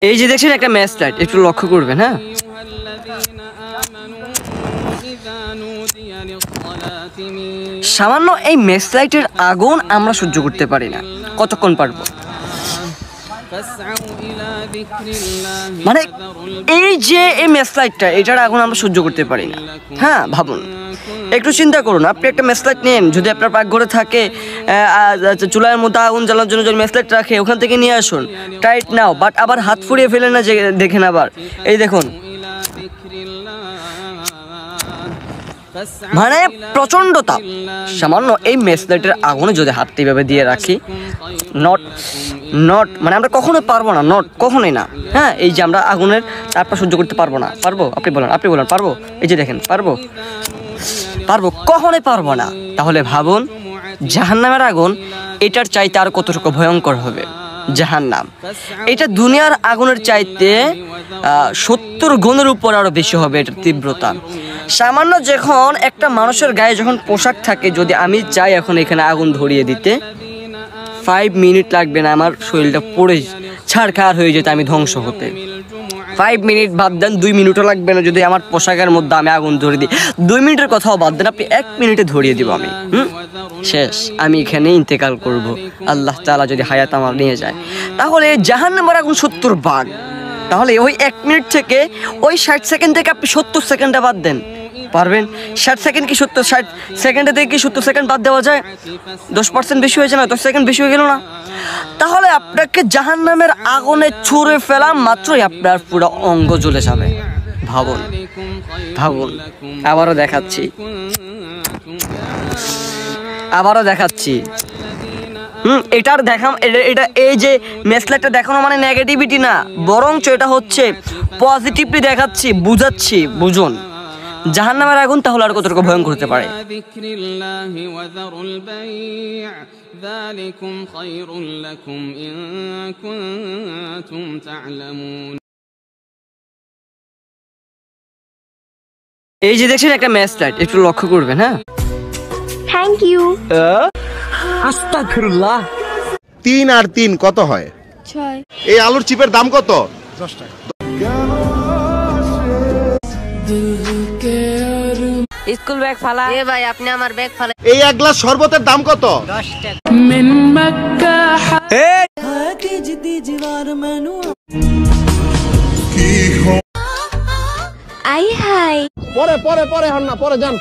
এই যে দেখছেন একটা ম্যাচ লাইট, একটু লক্ষ্য করবেন। হ্যাঁ, সামান্য এই ম্যাচ লাইটের আগুন আমরা সহ্য করতে পারি না। কতক্ষণ পারবো? মানে এই যে এই ম্যাচ লাইটটা, এটার আগুন আমরা সহ্য করতে পারি না। হ্যাঁ, ভাবুন, একটু চিন্তা করুন। আপনি একটা ম্যাচ লাইট নেন, যদি আপনার পাকঘরে থাকে, চুলার মধ্যে আগুন জ্বালানোর জন্য যদি ম্যাচ লাইট রাখে, ওখান থেকে নিয়ে আসুন, টাইট নাও, বাট আবার হাত ফুরিয়ে ফেলে না যে দেখেন। আবার এই দেখুন, মানে প্রচন্ড তাপ। সামান্য এই ম্যাচ লাইটের আগুনে যদি হাতটা এইভাবে দিয়ে রাখি, নট মানে আমরা কখনোই পারবো না, কখনোই না। হ্যাঁ, এই যে আমরা আগুনের তাপটা সহ্য করতে পারবো না। পারবো? আপনি বলেন পারবো? এই যে দেখেন, পারবো? কখনোই পারবো না। তাহলে ভাবুন, জাহান্নামের আগুন এটার চাইতে আর কতটুকু ভয়ঙ্কর হবে। জাহান্নাম এটা দুনিয়ার আগুনের চাইতে 70 গুণের উপর আরো বেশি হবে এটার তীব্রতা। সামান্য যখন একটা মানুষের গায়ে যখন পোশাক থাকে, যদি আমি চাই এখন এখানে আগুন ধরিয়ে দিতে, 5 মিনিট লাগবে না আমার শরীরটা পুড়ে ছাড়খাড় হয়ে যেতে, আমি ধ্বংস হতে। 5 মিনিট বাদ দেন, 2 মিনিটও লাগবে না যদি আমার পোশাকের মধ্যে আমি আগুন ধরিয়ে দিই। 2 মিনিটের কথাও বাদ দেন, আপনি 1 মিনিটে ধরিয়ে দিব আমি। শেষ, আমি এখানে ইন্তেকাল করব, আল্লাহ তাআলা যদি হায়াত আমার নিয়ে যায়। তাহলে জাহান্নামের আগুন 70 ভাগ। তাহলে ওই 1 মিনিট থেকে, ওই 60 সেকেন্ড থেকে আপনি 70 সেকেন্ডে বাদ দেন, পারবেন? 60 সেকেন্ড কি 60 সেকেন্ডে থেকে কি 70 সেকেন্ড বাদ দেওয়া যায়? 10% বেশি হয়েছে না? 10 সেকেন্ড বেশি হয়ে গেল না? তাহলে আপনাকে জাহান্নামের আগুনে ছুঁড়ে ফেলা মাত্রই আপনার পুরো অঙ্গ জ্বলে যাবে। ভাবুন। আবারও দেখাচ্ছি। এটার এটা এই যে মেসলাইটটা দেখানো মানে নেগেটিভিটি না, বরঞ্চ এটা হচ্ছে পজিটিভলি দেখাচ্ছি, বুঝুন জাহান্নামের আগুন তাহলে আর কতটুকু ভয়ঙ্কর হতে পারে। এই যে দেখছেন একটা ম্যাচ লাইট, একটু লক্ষ্য করবেন। হ্যাঁ, থ্যাংক ইউ। আস্তাগফিরুল্লাহ। 3 আর 3 কত হয়? 6। এই আলুর চিপের দাম কত? 10 টাকা। স্কুল ব্যাগ ফালা। এ ভাই, আপনি আমার ব্যাগ ফালা। এই 1 গ্লাস শরবতের দাম কত? 10 টাকা। আই হাই। পরে হন না, পরে যান।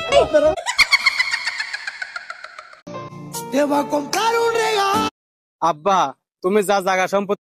আব্বা, তুমি যা জায়গা সম্পত্তি